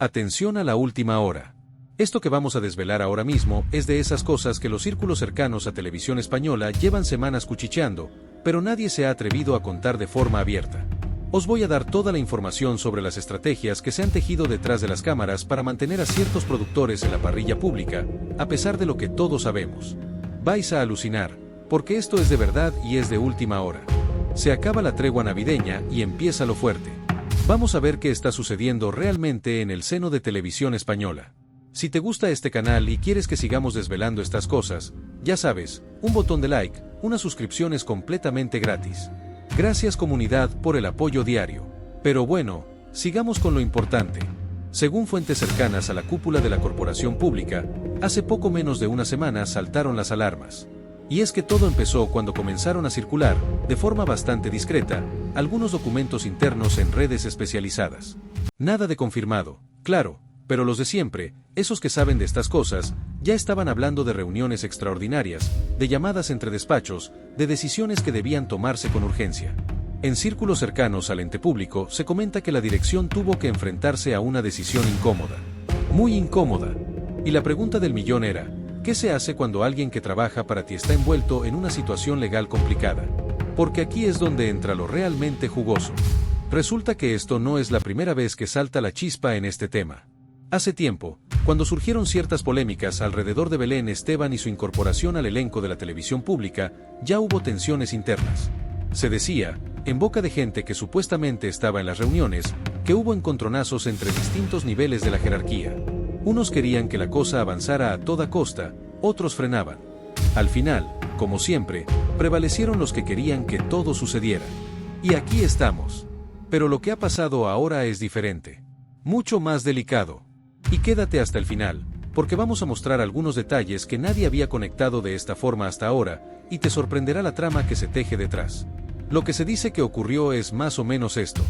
Atención a la última hora. Esto que vamos a desvelar ahora mismo es de esas cosas que los círculos cercanos a Televisión Española llevan semanas cuchicheando, pero nadie se ha atrevido a contar de forma abierta. Os voy a dar toda la información sobre las estrategias que se han tejido detrás de las cámaras para mantener a ciertos productores en la parrilla pública, a pesar de lo que todos sabemos. Vais a alucinar, porque esto es de verdad y es de última hora. Se acaba la tregua navideña y empieza lo fuerte. Vamos a ver qué está sucediendo realmente en el seno de Televisión Española. Si te gusta este canal y quieres que sigamos desvelando estas cosas, ya sabes, un botón de like, una suscripción es completamente gratis. Gracias comunidad por el apoyo diario. Pero bueno, sigamos con lo importante. Según fuentes cercanas a la cúpula de la corporación pública, hace poco menos de una semana saltaron las alarmas. Y es que todo empezó cuando comenzaron a circular, de forma bastante discreta, algunos documentos internos en redes especializadas. Nada de confirmado, claro, pero los de siempre, esos que saben de estas cosas, ya estaban hablando de reuniones extraordinarias, de llamadas entre despachos, de decisiones que debían tomarse con urgencia. En círculos cercanos al ente público se comenta que la dirección tuvo que enfrentarse a una decisión incómoda. Muy incómoda. Y la pregunta del millón era, ¿qué se hace cuando alguien que trabaja para ti está envuelto en una situación legal complicada? Porque aquí es donde entra lo realmente jugoso. Resulta que esto no es la primera vez que salta la chispa en este tema. Hace tiempo, cuando surgieron ciertas polémicas alrededor de Belén Esteban y su incorporación al elenco de la televisión pública, ya hubo tensiones internas. Se decía, en boca de gente que supuestamente estaba en las reuniones, que hubo encontronazos entre distintos niveles de la jerarquía. Unos querían que la cosa avanzara a toda costa, otros frenaban. Al final, como siempre, prevalecieron los que querían que todo sucediera. Y aquí estamos. Pero lo que ha pasado ahora es diferente. Mucho más delicado. Y quédate hasta el final, porque vamos a mostrar algunos detalles que nadie había conectado de esta forma hasta ahora, y te sorprenderá la trama que se teje detrás. Lo que se dice que ocurrió es más o menos esto.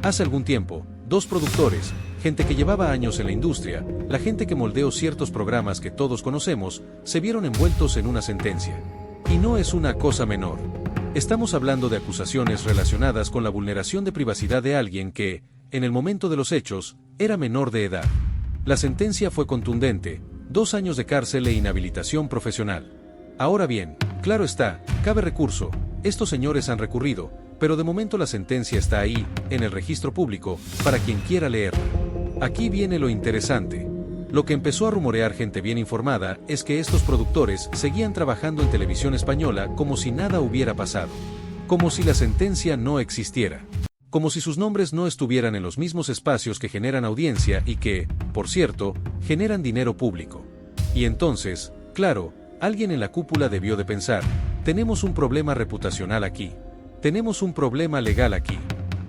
Hace algún tiempo, dos productores, gente que llevaba años en la industria, la gente que moldeó ciertos programas que todos conocemos, se vieron envueltos en una sentencia. Y no es una cosa menor. Estamos hablando de acusaciones relacionadas con la vulneración de privacidad de alguien que, en el momento de los hechos, era menor de edad. La sentencia fue contundente, 2 años de cárcel e inhabilitación profesional. Ahora bien, claro está, cabe recurso, estos señores han recurrido, pero de momento la sentencia está ahí, en el registro público, para quien quiera leerla. Aquí viene lo interesante. Lo que empezó a rumorear gente bien informada es que estos productores seguían trabajando en Televisión Española como si nada hubiera pasado. Como si la sentencia no existiera. Como si sus nombres no estuvieran en los mismos espacios que generan audiencia y que, por cierto, generan dinero público. Y entonces, claro, alguien en la cúpula debió de pensar, tenemos un problema reputacional aquí. Tenemos un problema legal aquí.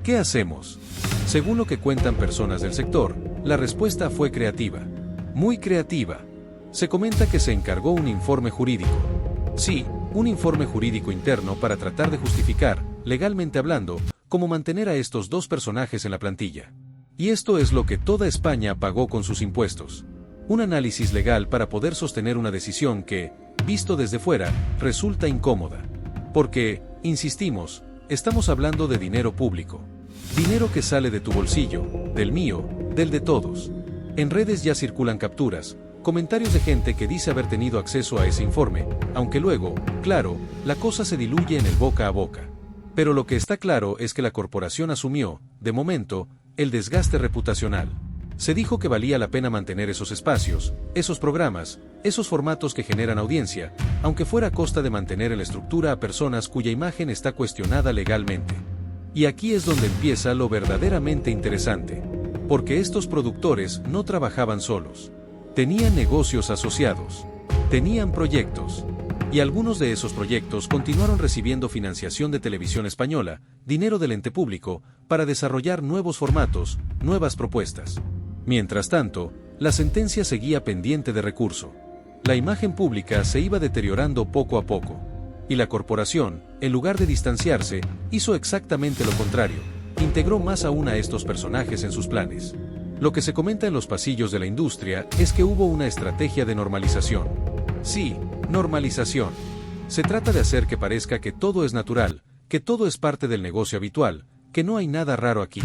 ¿Qué hacemos? Según lo que cuentan personas del sector, la respuesta fue creativa. Muy creativa. Se comenta que se encargó un informe jurídico. Sí, un informe jurídico interno para tratar de justificar, legalmente hablando, cómo mantener a estos dos personajes en la plantilla. Y esto es lo que toda España pagó con sus impuestos. Un análisis legal para poder sostener una decisión que, visto desde fuera, resulta incómoda. Porque, insistimos, estamos hablando de dinero público. Dinero que sale de tu bolsillo, del mío, del de todos. En redes ya circulan capturas, comentarios de gente que dice haber tenido acceso a ese informe, aunque luego, claro, la cosa se diluye en el boca a boca. Pero lo que está claro es que la corporación asumió, de momento, el desgaste reputacional. Se dijo que valía la pena mantener esos espacios, esos programas, esos formatos que generan audiencia, aunque fuera a costa de mantener en la estructura a personas cuya imagen está cuestionada legalmente. Y aquí es donde empieza lo verdaderamente interesante. Porque estos productores no trabajaban solos. Tenían negocios asociados. Tenían proyectos. Y algunos de esos proyectos continuaron recibiendo financiación de Televisión Española, dinero del ente público, para desarrollar nuevos formatos, nuevas propuestas. Mientras tanto, la sentencia seguía pendiente de recurso. La imagen pública se iba deteriorando poco a poco. Y la corporación, en lugar de distanciarse, hizo exactamente lo contrario, integró más aún a estos personajes en sus planes. Lo que se comenta en los pasillos de la industria es que hubo una estrategia de normalización. Sí, normalización. Se trata de hacer que parezca que todo es natural, que todo es parte del negocio habitual, que no hay nada raro aquí.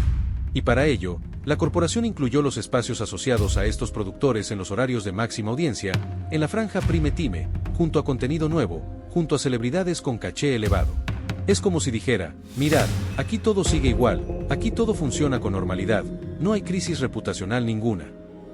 Y para ello, la corporación incluyó los espacios asociados a estos productores en los horarios de máxima audiencia, en la franja prime time, junto a contenido nuevo, junto a celebridades con caché elevado. Es como si dijera, mirad, aquí todo sigue igual, aquí todo funciona con normalidad, no hay crisis reputacional ninguna.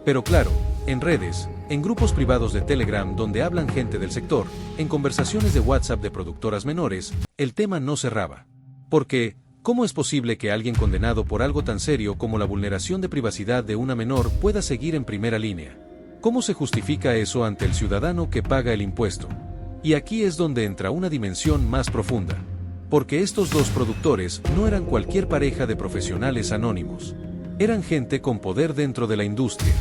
Pero claro, en redes, en grupos privados de Telegram donde hablan gente del sector, en conversaciones de WhatsApp de productoras menores, el tema no cerraba. Porque, ¿cómo es posible que alguien condenado por algo tan serio como la vulneración de privacidad de una menor pueda seguir en primera línea? ¿Cómo se justifica eso ante el ciudadano que paga el impuesto? Y aquí es donde entra una dimensión más profunda. Porque estos dos productores no eran cualquier pareja de profesionales anónimos. Eran gente con poder dentro de la industria.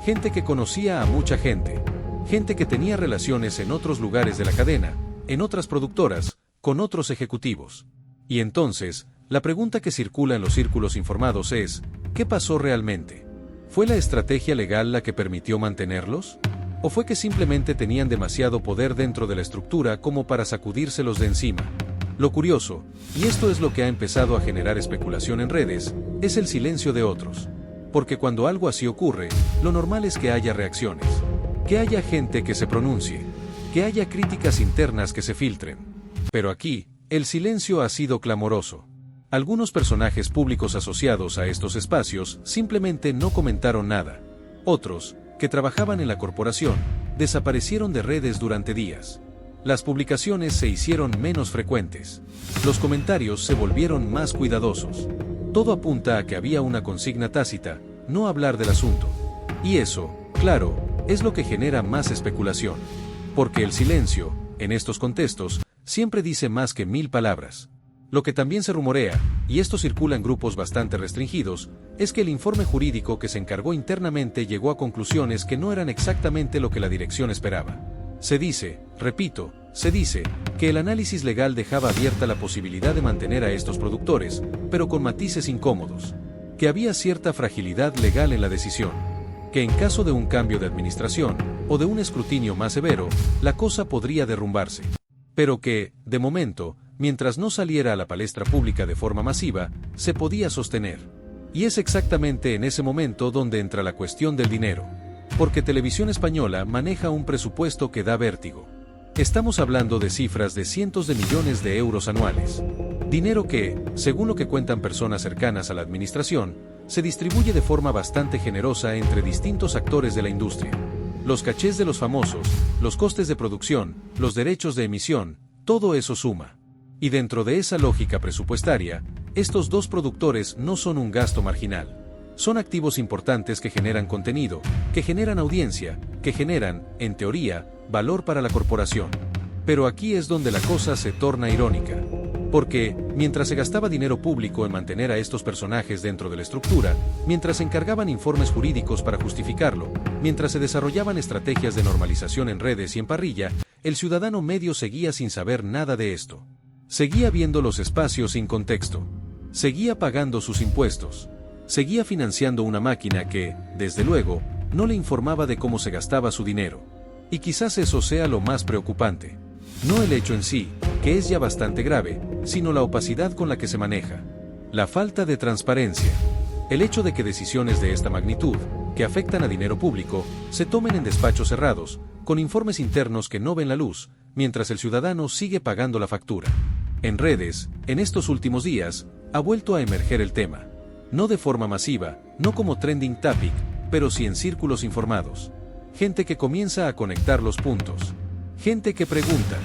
Gente que conocía a mucha gente. Gente que tenía relaciones en otros lugares de la cadena, en otras productoras, con otros ejecutivos. Y entonces, la pregunta que circula en los círculos informados es, ¿qué pasó realmente? ¿Fue la estrategia legal la que permitió mantenerlos? ¿O fue que simplemente tenían demasiado poder dentro de la estructura como para sacudírselos de encima? Lo curioso, y esto es lo que ha empezado a generar especulación en redes, es el silencio de otros. Porque cuando algo así ocurre, lo normal es que haya reacciones. Que haya gente que se pronuncie. Que haya críticas internas que se filtren. Pero aquí, el silencio ha sido clamoroso. Algunos personajes públicos asociados a estos espacios simplemente no comentaron nada. Otros, que trabajaban en la corporación, desaparecieron de redes durante días. Las publicaciones se hicieron menos frecuentes. Los comentarios se volvieron más cuidadosos. Todo apunta a que había una consigna tácita, no hablar del asunto. Y eso, claro, es lo que genera más especulación. Porque el silencio, en estos contextos, siempre dice más que 1000 palabras. Lo que también se rumorea, y esto circula en grupos bastante restringidos, es que el informe jurídico que se encargó internamente llegó a conclusiones que no eran exactamente lo que la dirección esperaba. Se dice, repito, se dice, que el análisis legal dejaba abierta la posibilidad de mantener a estos productores, pero con matices incómodos. Que había cierta fragilidad legal en la decisión. Que en caso de un cambio de administración, o de un escrutinio más severo, la cosa podría derrumbarse. Pero que, de momento, mientras no saliera a la palestra pública de forma masiva, se podía sostener. Y es exactamente en ese momento donde entra la cuestión del dinero. Porque Televisión Española maneja un presupuesto que da vértigo. Estamos hablando de cifras de cientos de millones de euros anuales. Dinero que, según lo que cuentan personas cercanas a la administración, se distribuye de forma bastante generosa entre distintos actores de la industria. Los cachés de los famosos, los costes de producción, los derechos de emisión, todo eso suma. Y dentro de esa lógica presupuestaria, estos dos productores no son un gasto marginal. Son activos importantes que generan contenido, que generan audiencia, que generan, en teoría, valor para la corporación. Pero aquí es donde la cosa se torna irónica. Porque, mientras se gastaba dinero público en mantener a estos personajes dentro de la estructura, mientras se encargaban informes jurídicos para justificarlo, mientras se desarrollaban estrategias de normalización en redes y en parrilla, el ciudadano medio seguía sin saber nada de esto. Seguía viendo los espacios sin contexto. Seguía pagando sus impuestos. Seguía financiando una máquina que, desde luego, no le informaba de cómo se gastaba su dinero. Y quizás eso sea lo más preocupante. No el hecho en sí, que es ya bastante grave, sino la opacidad con la que se maneja. La falta de transparencia. El hecho de que decisiones de esta magnitud, que afectan a dinero público, se tomen en despachos cerrados, con informes internos que no ven la luz, mientras el ciudadano sigue pagando la factura. En redes, en estos últimos días, ha vuelto a emerger el tema. No de forma masiva, no como trending topic, pero sí en círculos informados. Gente que comienza a conectar los puntos. Gente que pregunta.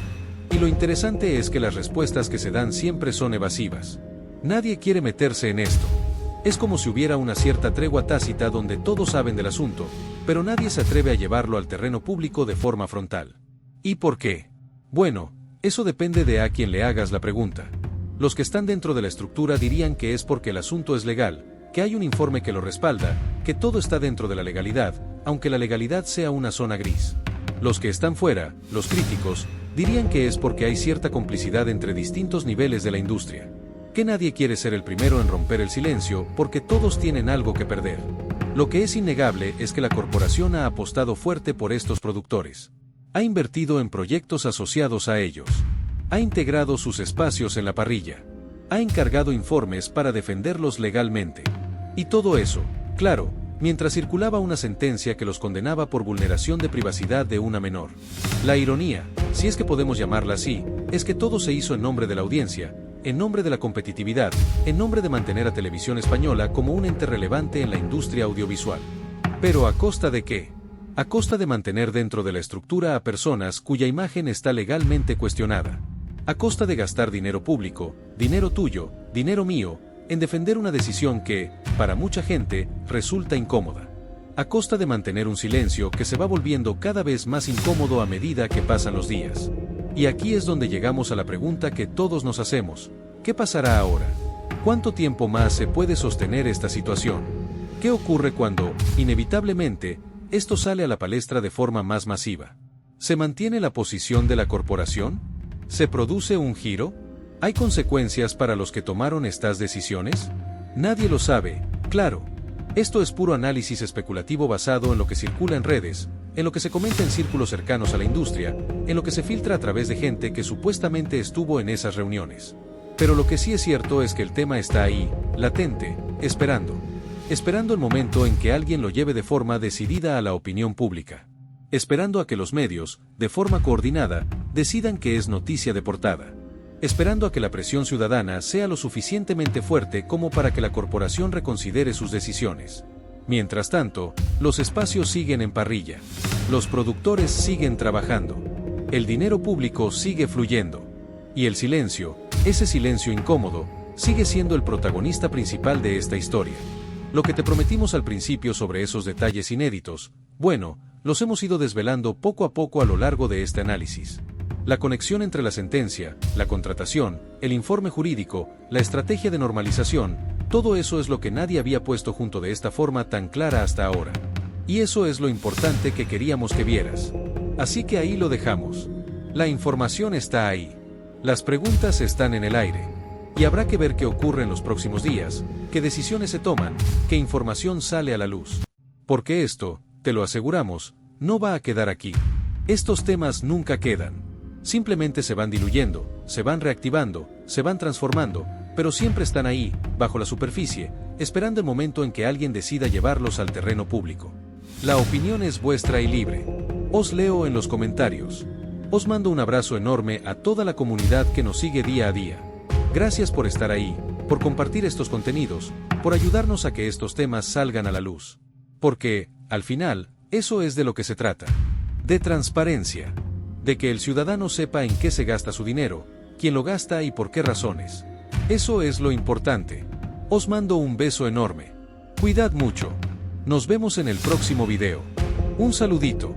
Y lo interesante es que las respuestas que se dan siempre son evasivas. Nadie quiere meterse en esto. Es como si hubiera una cierta tregua tácita donde todos saben del asunto, pero nadie se atreve a llevarlo al terreno público de forma frontal. ¿Y por qué? Bueno, eso depende de a quien le hagas la pregunta. Los que están dentro de la estructura dirían que es porque el asunto es legal, que hay un informe que lo respalda, que todo está dentro de la legalidad, aunque la legalidad sea una zona gris. Los que están fuera, los críticos, dirían que es porque hay cierta complicidad entre distintos niveles de la industria. Que nadie quiere ser el primero en romper el silencio porque todos tienen algo que perder. Lo que es innegable es que la corporación ha apostado fuerte por estos productores. Ha invertido en proyectos asociados a ellos. Ha integrado sus espacios en la parrilla. Ha encargado informes para defenderlos legalmente. Y todo eso, claro, mientras circulaba una sentencia que los condenaba por vulneración de privacidad de una menor. La ironía, si es que podemos llamarla así, es que todo se hizo en nombre de la audiencia, en nombre de la competitividad, en nombre de mantener a Televisión Española como un ente relevante en la industria audiovisual. ¿Pero a costa de qué? A costa de mantener dentro de la estructura a personas cuya imagen está legalmente cuestionada. A costa de gastar dinero público, dinero tuyo, dinero mío, en defender una decisión que, para mucha gente, resulta incómoda. A costa de mantener un silencio que se va volviendo cada vez más incómodo a medida que pasan los días. Y aquí es donde llegamos a la pregunta que todos nos hacemos: ¿qué pasará ahora? ¿Cuánto tiempo más se puede sostener esta situación? ¿Qué ocurre cuando, inevitablemente, esto sale a la palestra de forma más masiva? ¿Se mantiene la posición de la corporación? ¿Se produce un giro? ¿Hay consecuencias para los que tomaron estas decisiones? Nadie lo sabe, claro. Esto es puro análisis especulativo basado en lo que circula en redes, en lo que se comenta en círculos cercanos a la industria, en lo que se filtra a través de gente que supuestamente estuvo en esas reuniones. Pero lo que sí es cierto es que el tema está ahí, latente, esperando. Esperando el momento en que alguien lo lleve de forma decidida a la opinión pública. Esperando a que los medios, de forma coordinada, decidan que es noticia de portada. Esperando a que la presión ciudadana sea lo suficientemente fuerte como para que la corporación reconsidere sus decisiones. Mientras tanto, los espacios siguen en parrilla. Los productores siguen trabajando. El dinero público sigue fluyendo. Y el silencio, ese silencio incómodo, sigue siendo el protagonista principal de esta historia. Lo que te prometimos al principio sobre esos detalles inéditos, bueno, los hemos ido desvelando poco a poco a lo largo de este análisis. La conexión entre la sentencia, la contratación, el informe jurídico, la estrategia de normalización, todo eso es lo que nadie había puesto junto de esta forma tan clara hasta ahora. Y eso es lo importante que queríamos que vieras. Así que ahí lo dejamos. La información está ahí. Las preguntas están en el aire. Y habrá que ver qué ocurre en los próximos días, qué decisiones se toman, qué información sale a la luz. Porque esto, te lo aseguramos, no va a quedar aquí. Estos temas nunca quedan. Simplemente se van diluyendo, se van reactivando, se van transformando, pero siempre están ahí, bajo la superficie, esperando el momento en que alguien decida llevarlos al terreno público. La opinión es vuestra y libre. Os leo en los comentarios. Os mando un abrazo enorme a toda la comunidad que nos sigue día a día. Gracias por estar ahí, por compartir estos contenidos, por ayudarnos a que estos temas salgan a la luz. Porque, al final, eso es de lo que se trata. De transparencia. De que el ciudadano sepa en qué se gasta su dinero, quién lo gasta y por qué razones. Eso es lo importante. Os mando un beso enorme. Cuidad mucho. Nos vemos en el próximo video. Un saludito.